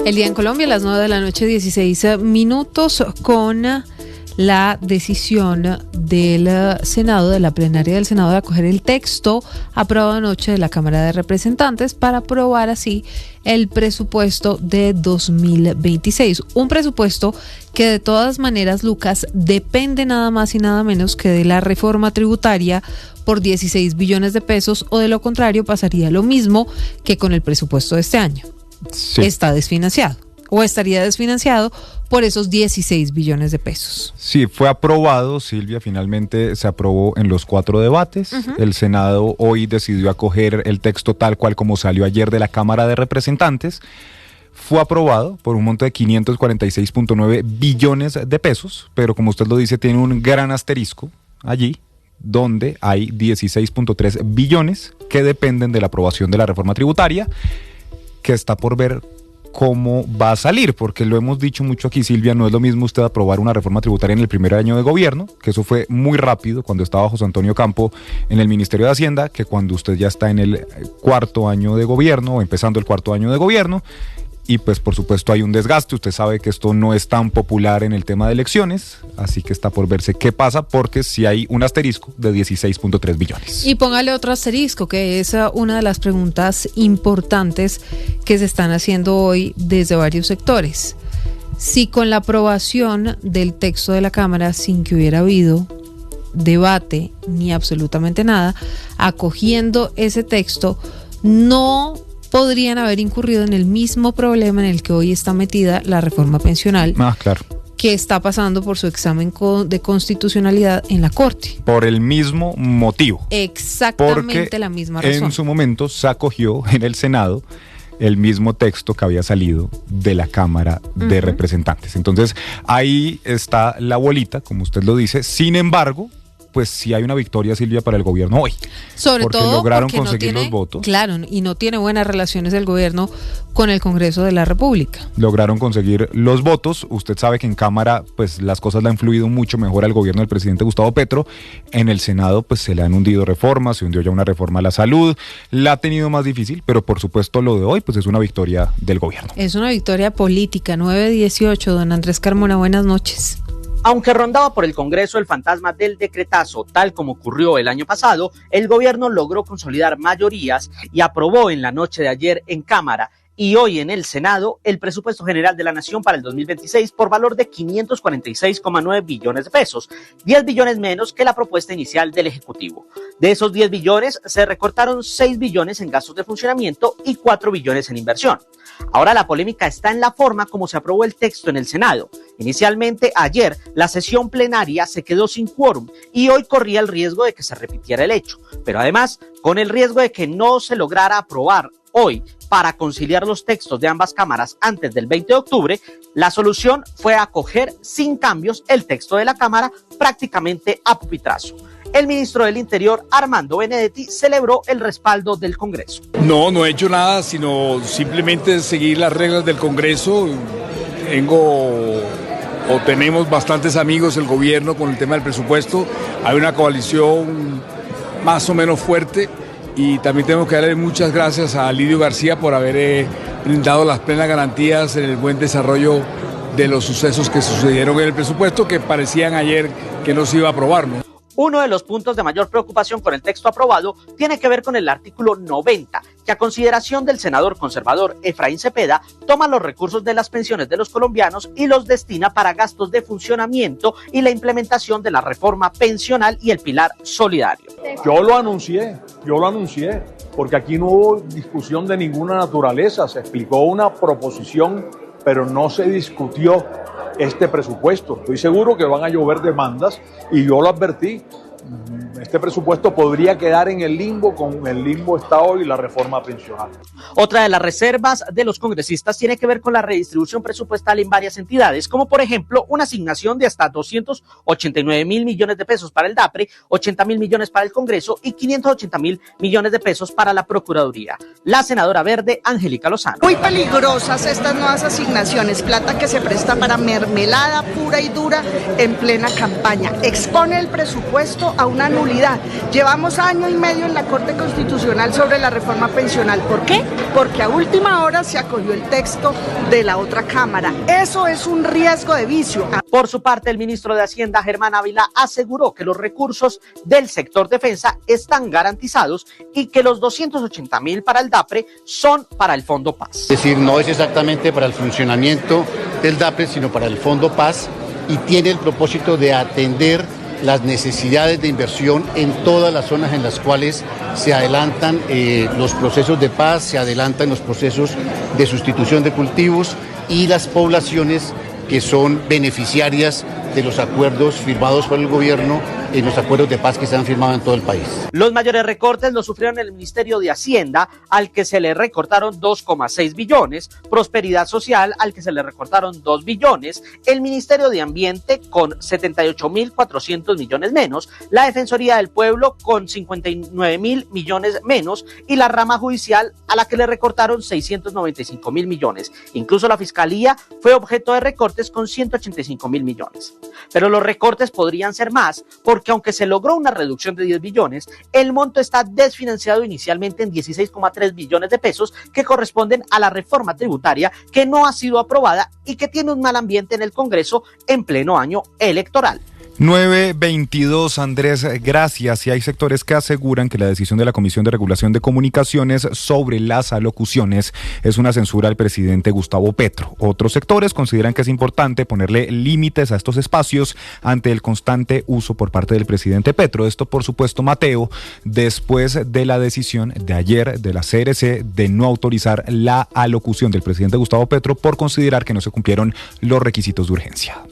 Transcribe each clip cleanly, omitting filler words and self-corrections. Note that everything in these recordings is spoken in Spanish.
El día en Colombia, a las 9 de la noche, 16 minutos, con la decisión del Senado, de la plenaria del Senado, de acoger el texto aprobado anoche de la Cámara de Representantes para aprobar así el presupuesto de 2026. Un presupuesto que de todas maneras, Lucas, depende nada más y nada menos que de la reforma tributaria por 16 billones de pesos, o de lo contrario pasaría lo mismo que con el presupuesto de este año. Sí. Está desfinanciado, o estaría desfinanciado por esos 16 billones de pesos. Sí, fue aprobado, Silvia, finalmente se aprobó en los 4 debates. El Senado hoy decidió acoger el texto tal cual como salió ayer de la Cámara de Representantes. Fue aprobado por un monto de 546.9 billones de pesos, pero como usted lo dice, tiene un gran asterisco allí, donde hay 16.3 billones que dependen de la aprobación de la reforma tributaria, que está por ver cómo va a salir, porque lo hemos dicho mucho aquí, Silvia, no es lo mismo usted aprobar una reforma tributaria en el primer año de gobierno, que eso fue muy rápido cuando estaba José Antonio Campo en el Ministerio de Hacienda, que cuando usted ya está en el cuarto año de gobierno o empezando el cuarto año de gobierno. Y pues por supuesto hay un desgaste, usted sabe que esto no es tan popular en el tema de elecciones, así que está por verse qué pasa, porque sí hay un asterisco de 16.3 billones. Y póngale otro asterisco, que es una de las preguntas importantes que se están haciendo hoy desde varios sectores. Si con la aprobación del texto de la Cámara, sin que hubiera habido debate ni absolutamente nada, acogiendo ese texto, no podrían haber incurrido en el mismo problema en el que hoy está metida la reforma pensional, claro, que está pasando por su examen de constitucionalidad en la Corte. Por el mismo motivo. Exactamente. Porque la misma razón. En su momento se acogió en el Senado el mismo texto que había salido de la Cámara de Representantes. Entonces, ahí está la bolita, como usted lo dice. Sin embargo, pues sí hay una victoria, Silvia, para el gobierno hoy. Sobre porque todo lograron porque conseguir no tiene, los votos. Claro, y no tiene buenas relaciones el gobierno con el Congreso de la República. Lograron conseguir los votos. Usted sabe que en Cámara, pues las cosas le han fluido mucho mejor al gobierno del presidente Gustavo Petro. En el Senado, pues se le han hundido reformas, se hundió ya una reforma a la salud. La ha tenido más difícil, pero por supuesto lo de hoy, pues es una victoria del gobierno. Es una victoria política. 9-18, don Andrés Carmona, buenas noches. Aunque rondaba por el Congreso el fantasma del decretazo, tal como ocurrió el año pasado, el gobierno logró consolidar mayorías y aprobó en la noche de ayer en Cámara y hoy en el Senado el presupuesto general de la Nación para el 2026 por valor de 546,9 billones de pesos, 10 billones menos que la propuesta inicial del Ejecutivo. De esos 10 billones se recortaron 6 billones en gastos de funcionamiento y 4 billones en inversión. Ahora la polémica está en la forma como se aprobó el texto en el Senado. Inicialmente, ayer, la sesión plenaria se quedó sin quórum y hoy corría el riesgo de que se repitiera el hecho. Pero además, con el riesgo de que no se lograra aprobar hoy para conciliar los textos de ambas cámaras antes del 20 de octubre, la solución fue acoger sin cambios el texto de la Cámara prácticamente a pupitrazo. El ministro del Interior, Armando Benedetti, celebró el respaldo del Congreso. No he hecho nada, sino simplemente seguir las reglas del Congreso. Tenemos bastantes amigos el gobierno con el tema del presupuesto. Hay una coalición más o menos fuerte y también tenemos que darle muchas gracias a Lidio García por haber brindado las plenas garantías en el buen desarrollo de los sucesos que sucedieron en el presupuesto, que parecían ayer que no se iba a aprobar, ¿no? Uno de los puntos de mayor preocupación con el texto aprobado tiene que ver con el artículo 90, que a consideración del senador conservador Efraín Cepeda, toma los recursos de las pensiones de los colombianos y los destina para gastos de funcionamiento y la implementación de la reforma pensional y el pilar solidario. Yo lo anuncié, porque aquí no hubo discusión de ninguna naturaleza, se explicó una proposición, pero no se discutió este presupuesto. Estoy seguro que van a llover demandas y yo lo advertí. Este presupuesto podría quedar en el limbo, con el limbo está hoy la reforma pensional. Otra de las reservas de los congresistas tiene que ver con la redistribución presupuestal en varias entidades, como por ejemplo una asignación de hasta 289.000 millones de pesos para el DAPRE, 80.000 millones para el Congreso y 580.000 millones de pesos para la Procuraduría. La senadora verde, Angélica Lozano. Muy peligrosas estas nuevas asignaciones, plata que se presta para mermelada pura y dura en plena campaña. Expone el presupuesto a una nulidad nulidad. Llevamos año y medio en la Corte Constitucional sobre la reforma pensional. ¿Por qué? Porque a última hora se acogió el texto de la otra Cámara. Eso es un riesgo de vicio. Por su parte, el ministro de Hacienda, Germán Ávila, aseguró que los recursos del sector defensa están garantizados y que los 280.000 para el DAPRE son para el Fondo Paz. Es decir, no es exactamente para el funcionamiento del DAPRE, sino para el Fondo Paz, y tiene el propósito de atender las necesidades de inversión en todas las zonas en las cuales se adelantan los procesos de paz, se adelantan los procesos de sustitución de cultivos y las poblaciones que son beneficiarias de los acuerdos firmados por el gobierno en los acuerdos de paz que se han firmado en todo el país. Los mayores recortes los sufrieron el Ministerio de Hacienda, al que se le recortaron 2,6 billones, Prosperidad Social, al que se le recortaron 2 billones, el Ministerio de Ambiente con 78.400 millones menos, la Defensoría del Pueblo con 59.000 millones menos y la rama judicial, a la que le recortaron 695.000 millones. Incluso la Fiscalía fue objeto de recortes con 185.000 millones. Pero los recortes podrían ser más, porque aunque se logró una reducción de 10 billones, el monto está desfinanciado inicialmente en 16,3 billones de pesos que corresponden a la reforma tributaria que no ha sido aprobada y que tiene un mal ambiente en el Congreso en pleno año electoral. 9:22, Andrés, gracias. Y hay sectores que aseguran que la decisión de la Comisión de Regulación de Comunicaciones sobre las alocuciones es una censura al presidente Gustavo Petro. Otros sectores consideran que es importante ponerle límites a estos espacios ante el constante uso por parte del presidente Petro. Esto, por supuesto, Mateo, después de la decisión de ayer de la CRC de no autorizar la alocución del presidente Gustavo Petro por considerar que no se cumplieron los requisitos de urgencia.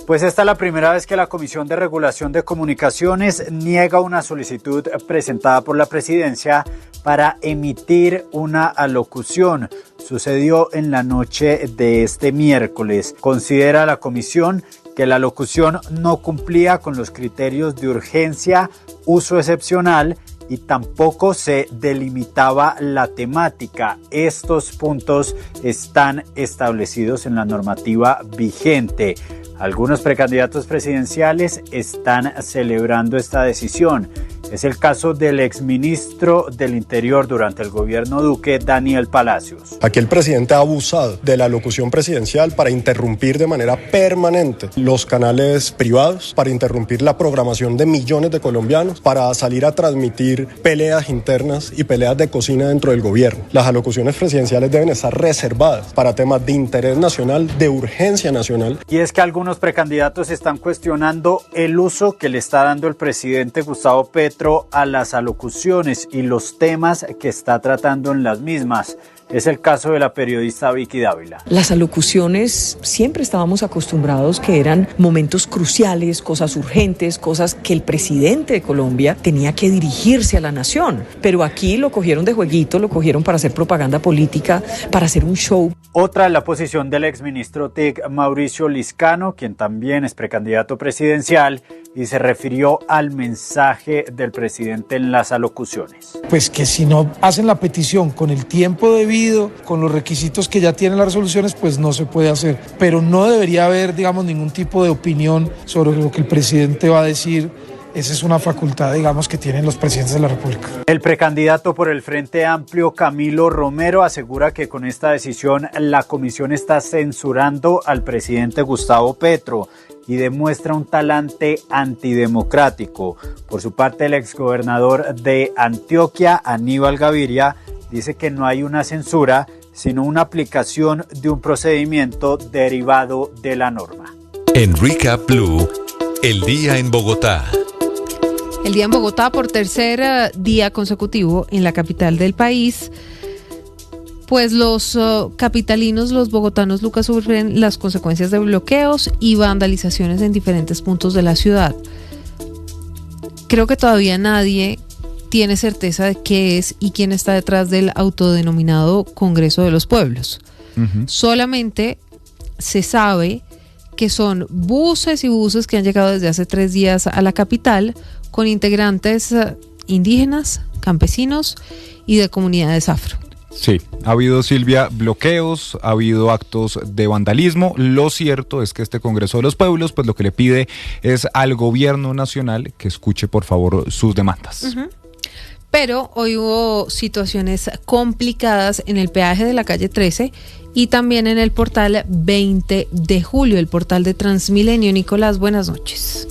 Pues esta es la primera vez que la Comisión de Regulación de Comunicaciones niega una solicitud presentada por la presidencia para emitir una alocución. Sucedió en la noche de este miércoles. Considera la comisión que la alocución no cumplía con los criterios de urgencia, uso excepcional y tampoco se delimitaba la temática. Estos puntos están establecidos en la normativa vigente. Algunos precandidatos presidenciales están celebrando esta decisión. Es el caso del exministro del Interior durante el gobierno Duque, Daniel Palacios. Aquí el presidente ha abusado de la locución presidencial para interrumpir de manera permanente los canales privados, para interrumpir la programación de millones de colombianos, para salir a transmitir peleas internas y peleas de cocina dentro del gobierno. Las alocuciones presidenciales deben estar reservadas para temas de interés nacional, de urgencia nacional. Y es que algunos precandidatos están cuestionando el uso que le está dando el presidente Gustavo Petro a las alocuciones y los temas que está tratando en las mismas. Es el caso de la periodista Vicky Dávila. Las alocuciones siempre estábamos acostumbrados que eran momentos cruciales, cosas urgentes, cosas que el presidente de Colombia tenía que dirigirse a la nación. Pero aquí lo cogieron de jueguito, lo cogieron para hacer propaganda política, para hacer un show. Otra es la posición del exministro TIC Mauricio Liscano, quien también es precandidato presidencial, y se refirió al mensaje del presidente en las alocuciones. Pues que si no hacen la petición con el tiempo debido, con los requisitos que ya tienen las resoluciones, pues no se puede hacer. Pero no debería haber, digamos, ningún tipo de opinión sobre lo que el presidente va a decir. Esa es una facultad, digamos, que tienen los presidentes de la República. El precandidato por el Frente Amplio, Camilo Romero, asegura que con esta decisión la comisión está censurando al presidente Gustavo Petro y demuestra un talante antidemocrático. Por su parte, el exgobernador de Antioquia, Aníbal Gaviria, dice que no hay una censura, sino una aplicación de un procedimiento derivado de la norma. En Recap Blue, el día en Bogotá. El día en Bogotá, por tercer día consecutivo en la capital del país, pues los capitalinos, los bogotanos, Lucas, sufren las consecuencias de bloqueos y vandalizaciones en diferentes puntos de la ciudad. Creo que todavía nadie tiene certeza de qué es y quién está detrás del autodenominado Congreso de los Pueblos. Solamente se sabe que son buses y buses que han llegado desde hace 3 días a la capital con integrantes indígenas, campesinos y de comunidades afro. Sí, ha habido, Silvia, bloqueos, ha habido actos de vandalismo. Lo cierto es que este Congreso de los Pueblos, pues lo que le pide es al gobierno nacional que escuche, por favor, sus demandas. Uh-huh. Pero hoy hubo situaciones complicadas en el peaje de la calle 13 y también en el portal 20 de julio, el portal de Transmilenio. Nicolás, buenas noches.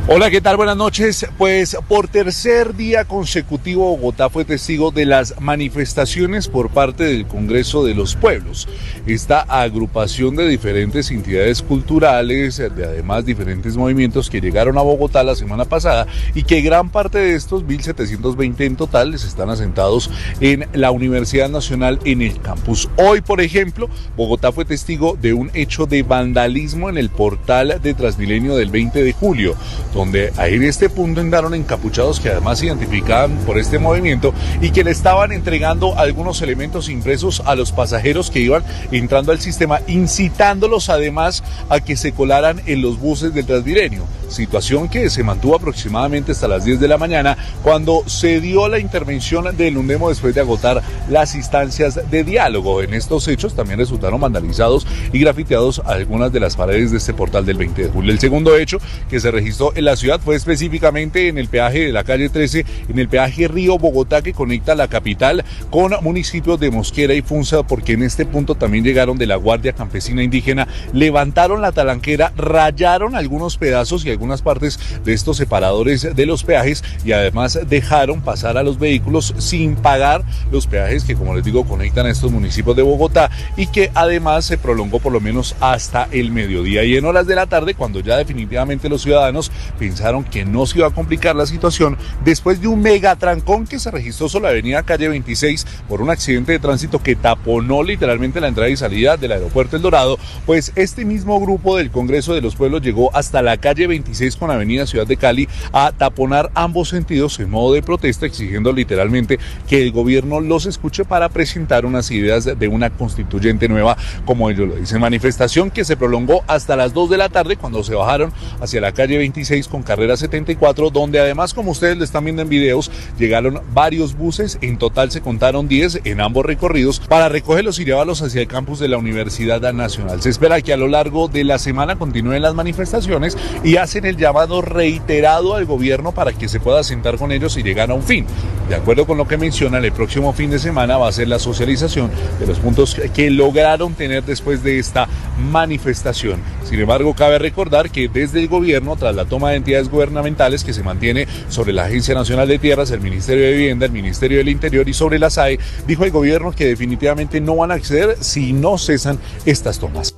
Hola, ¿qué tal? Buenas noches. Pues por tercer día consecutivo Bogotá fue testigo de las manifestaciones por parte del Congreso de los Pueblos. Esta agrupación de diferentes entidades culturales, de además diferentes movimientos que llegaron a Bogotá la semana pasada y que gran parte de estos, 1.720 en total, les están asentados en la Universidad Nacional en el campus. Hoy, por ejemplo, Bogotá fue testigo de un hecho de vandalismo en el portal de Transmilenio del 20 de julio, donde ahí en este punto entraron encapuchados que además se identificaban por este movimiento y que le estaban entregando algunos elementos impresos a los pasajeros que iban entrando al sistema, incitándolos además a que se colaran en los buses del Transmilenio. Situación que se mantuvo aproximadamente hasta las 10 de la mañana cuando se dio la intervención del UNDEMO después de agotar las instancias de diálogo. En estos hechos también resultaron vandalizados y grafiteados algunas de las paredes de este portal del 20 de julio. El segundo hecho que se registró en la ciudad fue específicamente en el peaje de la calle 13, en el peaje Río Bogotá que conecta la capital con municipios de Mosquera y Funza, porque en este punto también llegaron de la Guardia Campesina Indígena, levantaron la talanquera, rayaron algunos pedazos y algunas partes de estos separadores de los peajes y además dejaron pasar a los vehículos sin pagar los peajes que, como les digo, conectan a estos municipios de Bogotá y que además se prolongó por lo menos hasta el mediodía. Y en horas de la tarde, cuando ya definitivamente los ciudadanos pensaron que no se iba a complicar la situación, después de un megatrancón que se registró sobre la avenida Calle 26 por un accidente de tránsito que taponó literalmente la entrada y salida del aeropuerto El Dorado, pues este mismo grupo del Congreso de los Pueblos llegó hasta la Calle 26 con avenida Ciudad de Cali a taponar ambos sentidos en modo de protesta, exigiendo literalmente que el gobierno los escuche para presentar unas ideas de una constituyente nueva, como ellos lo dicen. Manifestación que se prolongó hasta las 2 de la tarde cuando se bajaron hacia la Calle 26 con carrera 74, donde además, como ustedes lo están viendo en videos, llegaron varios buses, en total se contaron 10 en ambos recorridos para recogerlos y llevarlos hacia el campus de la Universidad Nacional. Se espera que a lo largo de la semana continúen las manifestaciones y hacen el llamado reiterado al gobierno para que se pueda sentar con ellos y llegar a un fin. De acuerdo con lo que mencionan, el próximo fin de semana va a ser la socialización de los puntos que lograron tener después de esta manifestación. Sin embargo, cabe recordar que desde el gobierno, tras la toma de entidades gubernamentales que se mantiene sobre la Agencia Nacional de Tierras, el Ministerio de Vivienda, el Ministerio del Interior y sobre la SAE, dijo el gobierno que definitivamente no van a acceder si no cesan estas tomas.